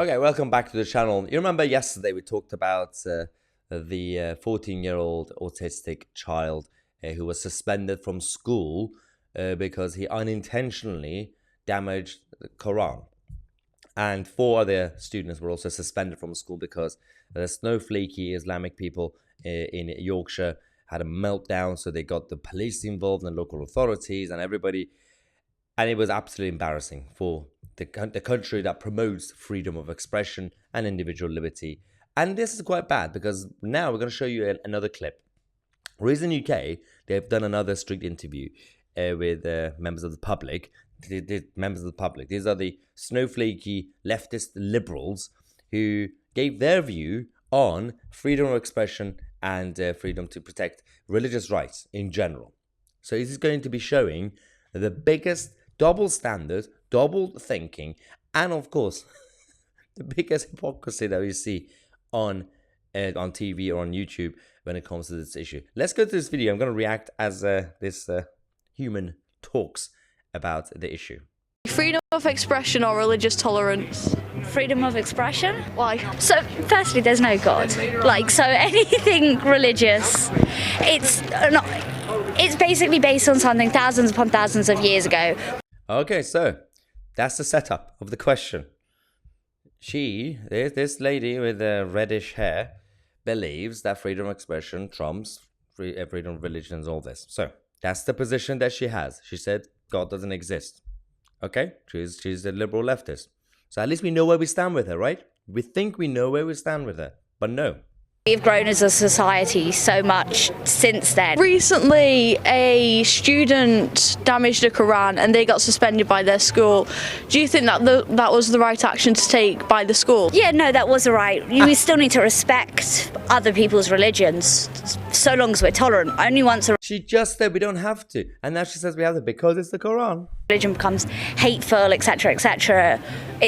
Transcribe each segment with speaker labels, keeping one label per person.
Speaker 1: Okay, welcome back to the channel. You remember yesterday we talked about the 14-year-old autistic child who was suspended from school because he unintentionally damaged the Quran. And 4 other students were also suspended from school because the snowflakey Islamic people in Yorkshire had a meltdown. So they got the police involved and local authorities and everybody. And it was absolutely embarrassing for the country that promotes freedom of expression and individual liberty. And this is quite bad because now we're going to show you another clip. Reason UK, they've done another strict interview with members of the public. Members of the public. These are the snowflakey leftist liberals who gave their view on freedom of expression and freedom to protect religious rights in general. So this is going to be showing the biggest double standard, double thinking, and of course, the biggest hypocrisy that we see on TV or on YouTube when it comes to this issue. Let's go to this video. I'm going to react as this human talks about the issue.
Speaker 2: Freedom of expression or religious tolerance?
Speaker 3: Freedom of expression?
Speaker 2: Why?
Speaker 3: So, firstly, there's no God. So anything religious, it's basically based on something thousands upon thousands of years ago.
Speaker 1: Okay, so that's the setup of the question. This lady with the reddish hair, believes that freedom of expression trumps freedom of religion and all this. So that's the position that she has. She said God doesn't exist. Okay, she's a liberal leftist. So at least we know where we stand with her, right? We think we know where we stand with her, but no.
Speaker 3: We've grown as a society so much since then.
Speaker 2: Recently, a student damaged a Quran and they got suspended by their school. Do you think that that was the right action to take by the school?
Speaker 3: Yeah, no, that was right. We still need to respect other people's religions, so long as we're tolerant. Only once a
Speaker 1: She just said we don't have to, and now she says we have to because it's the Quran.
Speaker 3: religion becomes hateful, etc., etc.,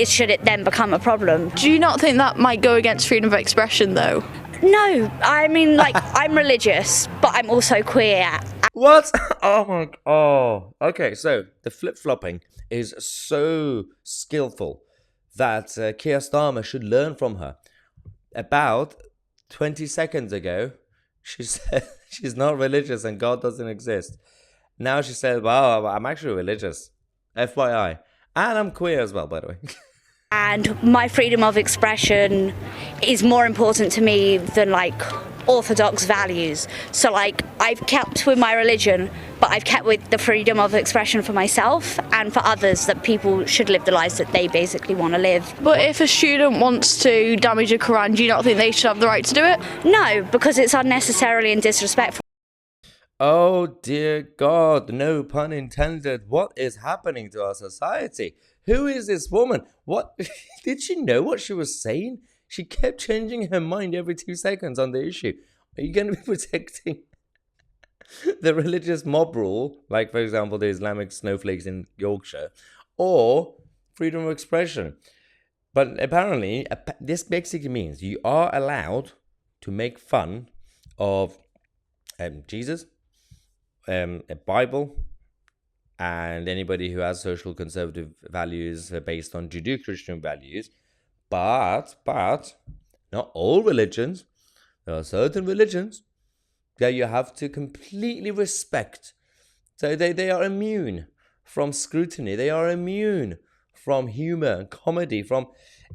Speaker 3: should it then become a problem?
Speaker 2: Do you not think that might go against freedom of expression though?
Speaker 3: No, I mean, I'm religious, but I'm also queer.
Speaker 1: What? Oh my god. Oh. Okay, so the flip-flopping is so skillful that Keir Starmer should learn from her. About 20 seconds ago, she said she's not religious and God doesn't exist. Now she said, wow, I'm actually religious. FYI. And I'm queer as well, by the way.
Speaker 3: And my freedom of expression is more important to me than orthodox values. So I've kept with my religion, but I've kept with the freedom of expression for myself and for others, that people should live the lives that they basically want to live.
Speaker 2: But if a student wants to damage a Quran, do you not think they should have the right to do it?
Speaker 3: No, because it's unnecessarily and disrespectful.
Speaker 1: Oh dear God, no pun intended. What is happening to our society? Who is this woman? What did she know what she was saying? She kept changing her mind every 2 seconds on the issue. Are you going to be protecting the religious mob rule, like for example the Islamic snowflakes in Yorkshire, or freedom of expression? But apparently this basically means you are allowed to make fun of Jesus, a Bible, and anybody who has social conservative values based on Judeo-Christian values, but not all religions. There are certain religions that you have to completely respect. So they are immune from scrutiny. They are immune from humor and comedy, from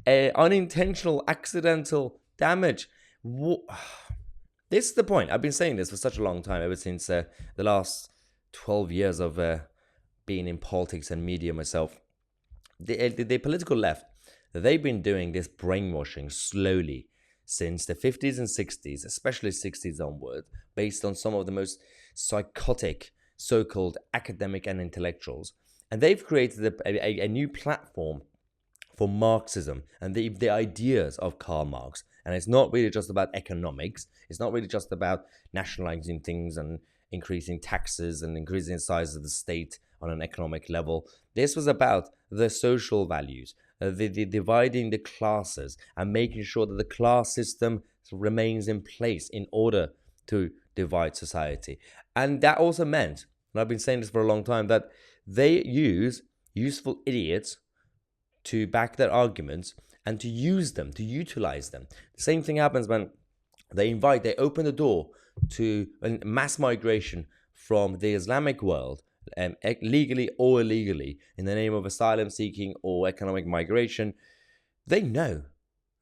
Speaker 1: unintentional, accidental damage. This is the point. I've been saying this for such a long time, ever since the last 12 years of being in politics and media myself. The political left, they've been doing this brainwashing slowly since the 50s and 60s, especially 60s onward, based on some of the most psychotic so-called academic and intellectuals. And they've created a new platform for Marxism and the ideas of Karl Marx. And it's not really just about economics. It's not really just about nationalizing things and increasing taxes and increasing the size of the state on an economic level. This was about the social values, the dividing the classes and making sure that the class system remains in place in order to divide society. And that also meant, and I've been saying this for a long time, that they use useful idiots to back their arguments, and to use them, to utilize them. The same thing happens when they open the door to a mass migration from the Islamic world, legally or illegally, in the name of asylum seeking or economic migration. They know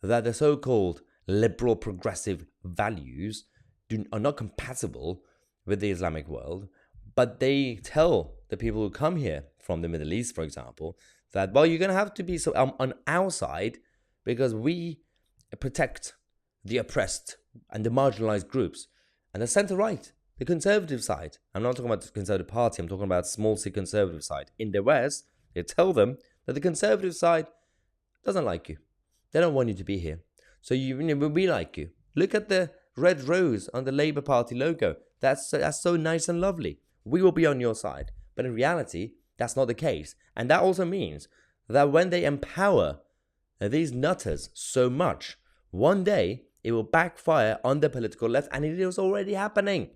Speaker 1: that the so-called liberal progressive values are not compatible with the Islamic world, but they tell the people who come here from the Middle East, for example, that, well, you're going to have to be on our side because we protect the oppressed and the marginalized groups. And the center-right, the conservative side, I'm not talking about the Conservative Party, I'm talking about small c conservative side. In the West, they tell them that the conservative side doesn't like you. They don't want you to be here. So we like you. Look at the red rose on the Labour Party logo. That's so nice and lovely. We will be on your side. But in reality, that's not the case. And that also means that when they empower these nutters so much, one day it will backfire on the political left, and it is already happening.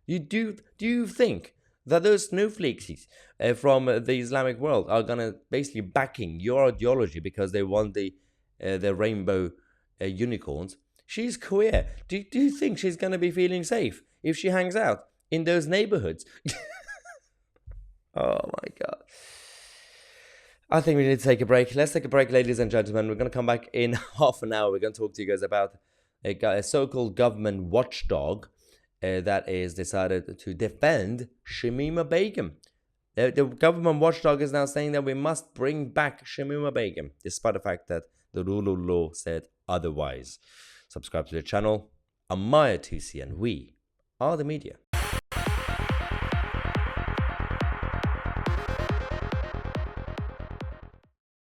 Speaker 1: Do you think that those snowflakes from the Islamic world are gonna basically backing your ideology because they want the rainbow unicorns? She's queer. Do you think she's gonna be feeling safe if she hangs out in those neighborhoods? Oh my God. I think we need to take a break. Let's take a break, ladies and gentlemen. We're going to come back in half an hour. We're going to talk to you guys about a so-called government watchdog that is decided to defend Shamima Begum. The government watchdog is now saying that we must bring back Shamima Begum, despite the fact that the rule of law said otherwise. Subscribe to the channel. I'm Mahyar, Tousi, and we are the media.